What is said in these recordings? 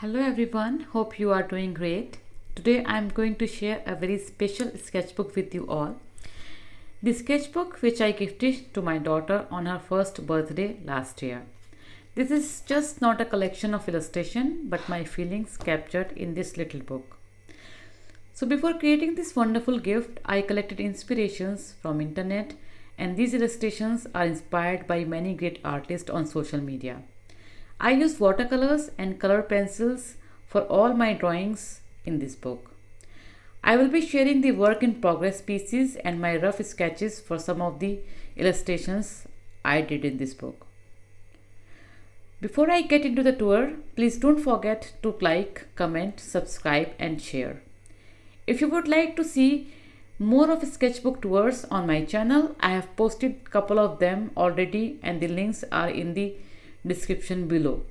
Hello everyone, hope you are doing great. Today I am going to share a very special sketchbook with you all. The sketchbook which I gifted to my daughter on her first birthday last year. This is just not a collection of illustration but my feelings captured in this little book. So before creating this wonderful gift, I collected inspirations from internet and these illustrations are inspired by many great artists on social media. I used watercolors and color pencils for all my drawings in this book. I will be sharing the work in progress pieces and my rough sketches for some of the illustrations I did in this book. Before I get into the tour, please don't forget to like, comment, subscribe and share. If you would like to see more of sketchbook tours on my channel, I have posted a couple of them already and the links are in the description below.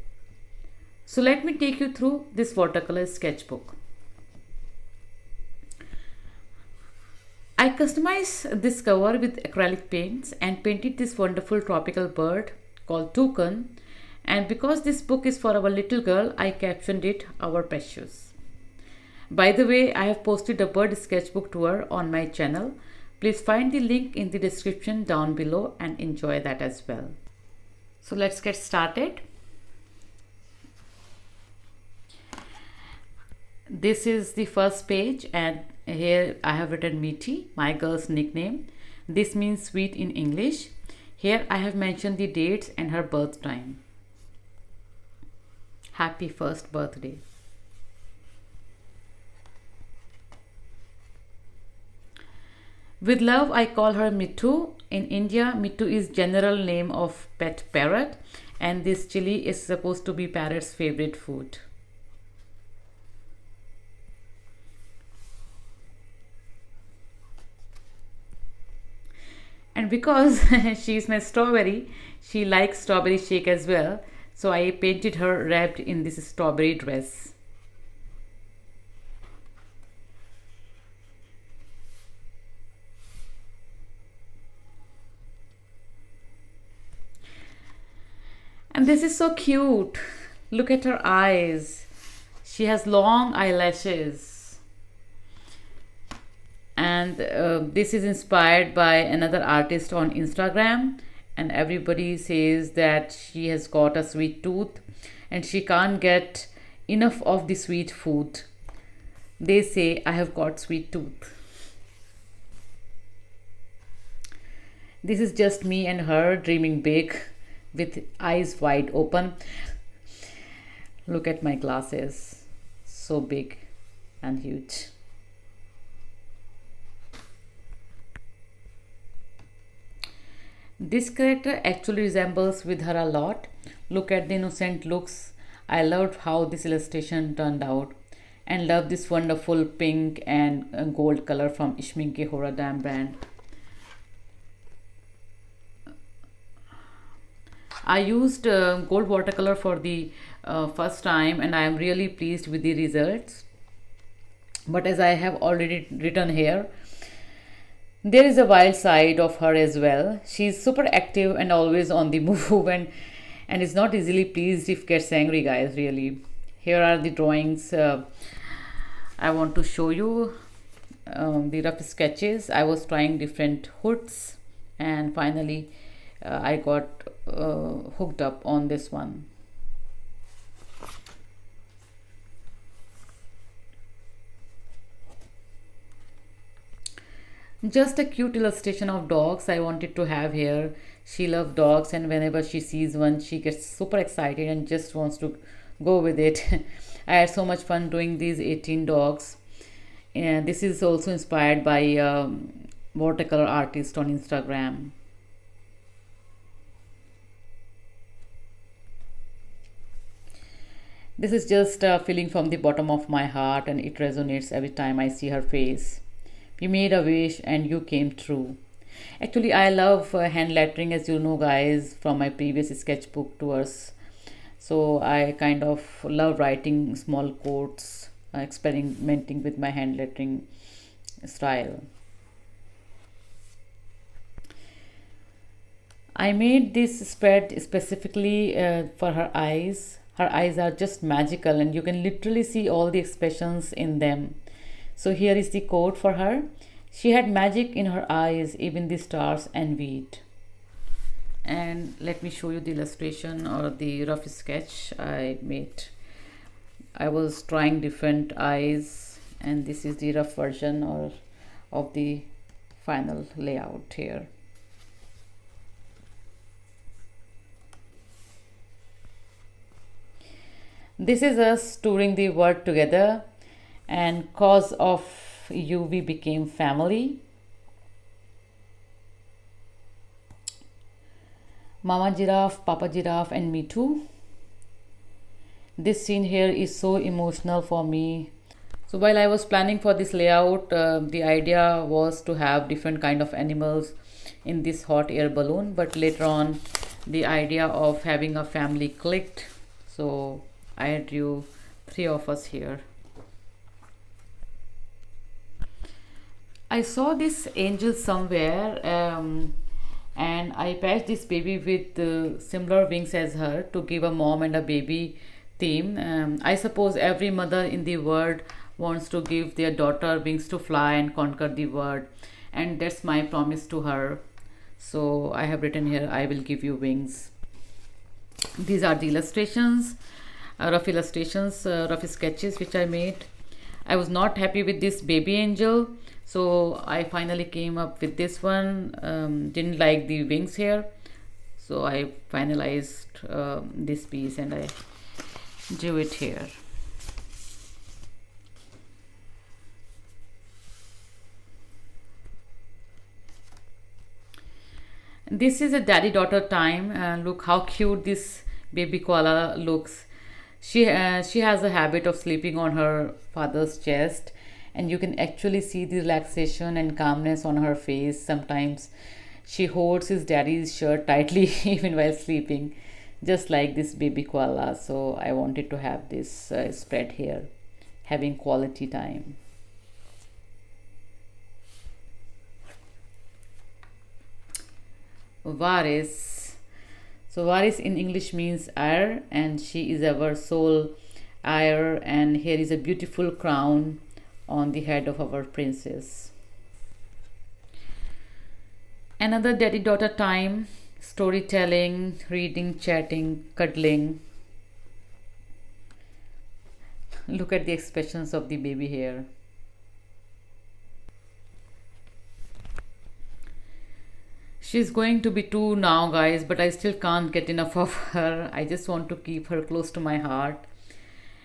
So let me take you through this watercolor sketchbook. I customized this cover with acrylic paints and painted this wonderful tropical bird called toucan, and because this book is for our little girl, I captioned it Our Precious. By the way, I have posted a bird sketchbook tour on my channel. Please find the link in the description down below and enjoy that as well. So let's get started. This is the first page and here I have written Meaty, my girl's nickname. This means sweet in English. Here I have mentioned the dates and her birth time. Happy first birthday. With love, I call her Mittu. In India, Mittu is general name of pet parrot and this chili is supposed to be parrot's favorite food. And because she is my strawberry, she likes strawberry shake as well. So I painted her wrapped in this strawberry dress. And this is so cute. Look at her eyes. She has long eyelashes. And this is inspired by another artist on Instagram. And everybody says that she has got a sweet tooth and she can't get enough of the sweet food. They say, I have got sweet tooth. This is just me and her dreaming big, with eyes wide open. Look at my glasses, so big and huge. This character actually resembles with her a lot. Look at the innocent looks. I loved how this illustration turned out and love this wonderful pink and gold color from Ishminke Horadam brand. I used gold watercolor for the first time and I am really pleased with the results. But as I have already written here, there is a wild side of her as well. She is super active and always on the move and is not easily pleased if gets angry, guys, really. Here are the drawings. I want to show you the rough sketches. I was trying different hoods and finally I got hooked up on this one. Just a cute illustration of dogs I wanted to have here. She loves dogs and whenever she sees one she gets super excited and just wants to go with it. I had so much fun doing these 18 dogs. And this is also inspired by watercolor artist on Instagram. This is just a feeling from the bottom of my heart and it resonates every time I see her face. You made a wish and you came true. Actually, I love hand lettering, as you know, guys, from my previous sketchbook tours. So I kind of love writing small quotes, experimenting with my hand lettering style. I made this spread specifically for her eyes. Her eyes are just magical and you can literally see all the expressions in them. So here is the quote for her. She had magic in her eyes, even the stars envied. And let me show you the illustration or the rough sketch I made. I was trying different eyes, and this is the rough version or of the final layout here. This is us touring the world together, and cause of you we became family. Mama giraffe, Papa giraffe, and me too. This scene here is so emotional for me. So while I was planning for this layout, the idea was to have different kind of animals in this hot air balloon, but later on the idea of having a family clicked, so I drew three of us here. I saw this angel somewhere, and I patched this baby with similar wings as her to give a mom and a baby theme. I suppose every mother in the world wants to give their daughter wings to fly and conquer the world, and that's my promise to her. So I have written here, I will give you wings. These are the illustrations, rough sketches which I made. I was not happy with this baby angel, so I finally came up with this one. Didn't like the wings here, so I finalized this piece and I drew it here. This is a daddy daughter time. Look how cute this baby koala looks. She has a habit of sleeping on her father's chest, and you can actually see the relaxation and calmness on her face. Sometimes she holds his daddy's shirt tightly even while sleeping, just like this baby koala. So I wanted to have this spread here, having quality time. Varis. So Varis in English means heir, and she is our sole heir. And here is a beautiful crown on the head of our princess. Another daddy daughter time, storytelling, reading, chatting, cuddling. Look at the expressions of the baby here. She's going to be two now, guys, but I still can't get enough of her. I just want to keep her close to my heart.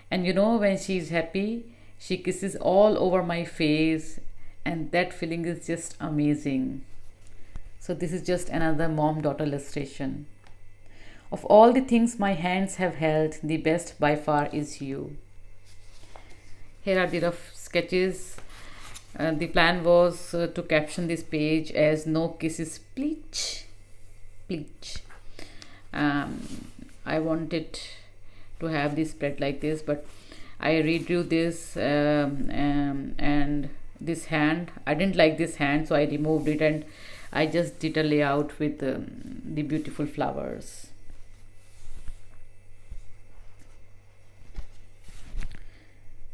And you know, when she's happy, she kisses all over my face, and that feeling is just amazing. So, this is just another mom daughter illustration. Of all the things my hands have held, the best by far is you. Here are the rough sketches. The plan was to caption this page as no kisses bleach bleach. I wanted to have this spread like this, but I redrew this, and this hand, I didn't like this hand, so I removed it and I just did a layout with the beautiful flowers.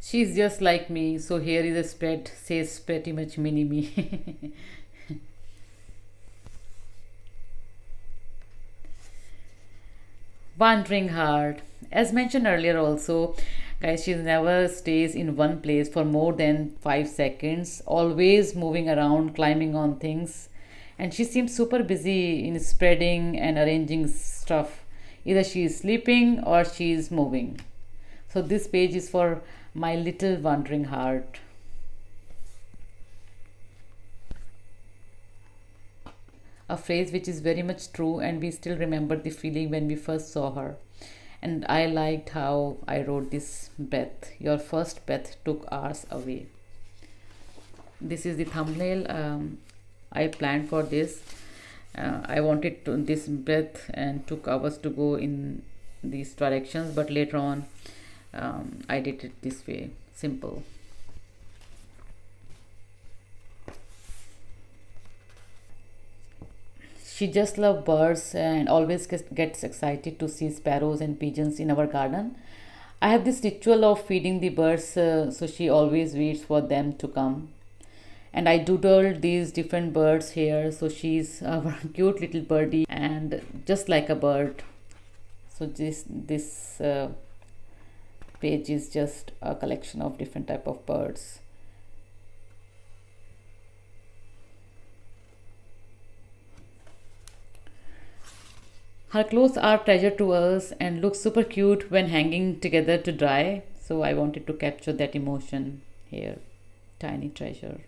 She's just like me, so here is a spread, says pretty much mini me. Wandering heart. As mentioned earlier, also, guys, she never stays in one place for more than 5 seconds, always moving around, climbing on things, and she seems super busy in spreading and arranging stuff. Either she is sleeping or she is moving. So, this page is for my little wandering heart. A phrase which is very much true, and we still remember the feeling when we first saw her. And I liked how I wrote this breath. Your first breath took ours away. This is the thumbnail. I planned for this. I wanted this breath and took hours to go in these directions, but later on I did it this way, simple. She just loves birds and always gets excited to see sparrows and pigeons in our garden. I have this ritual of feeding the birds, so she always waits for them to come. And I doodled these different birds here, so she's our cute little birdie and just like a bird. So this page is just a collection of different type of birds. Her clothes are treasure to us and look super cute when hanging together to dry. So I wanted to capture that emotion here. Tiny treasure.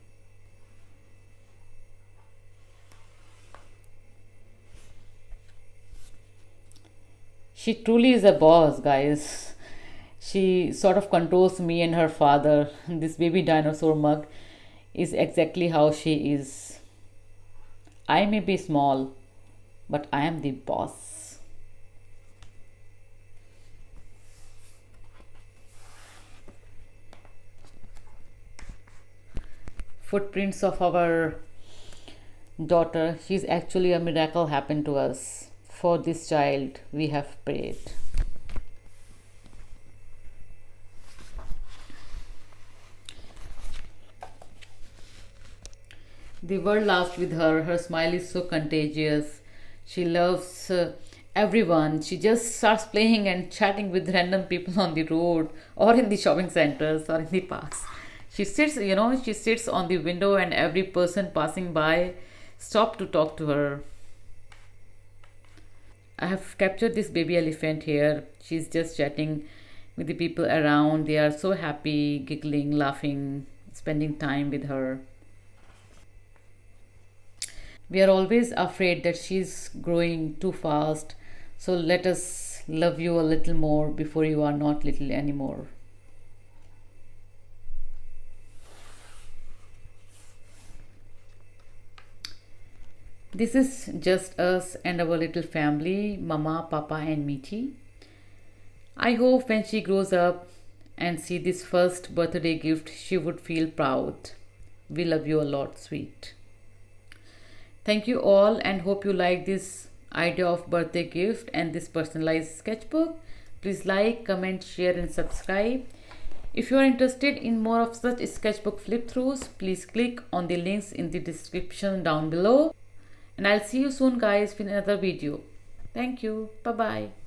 She truly is a boss, guys. She sort of controls me and her father. This baby dinosaur mug is exactly how she is. I may be small, but I am the boss. Footprints of our daughter. She's actually a miracle happened to us. For this child, we have prayed. The world laughs with her. Her smile is so contagious. She loves everyone. She just starts playing and chatting with random people on the road or in the shopping centers or in the parks. She sits on the window and every person passing by stop to talk to her. I have captured this baby elephant here. She's just chatting with the people around. They are so happy, giggling, laughing, spending time with her. We are always afraid that she's growing too fast. So let us love you a little more before you are not little anymore. This is just us and our little family, Mama, Papa, and Meethi. I hope when she grows up and see this first birthday gift, she would feel proud. We love you a lot, sweet. Thank you all and hope you like this idea of birthday gift and this personalized sketchbook. Please like, comment, share and subscribe. If you are interested in more of such sketchbook flip throughs, please click on the links in the description down below. And I'll see you soon guys with another video. Thank you. Bye bye.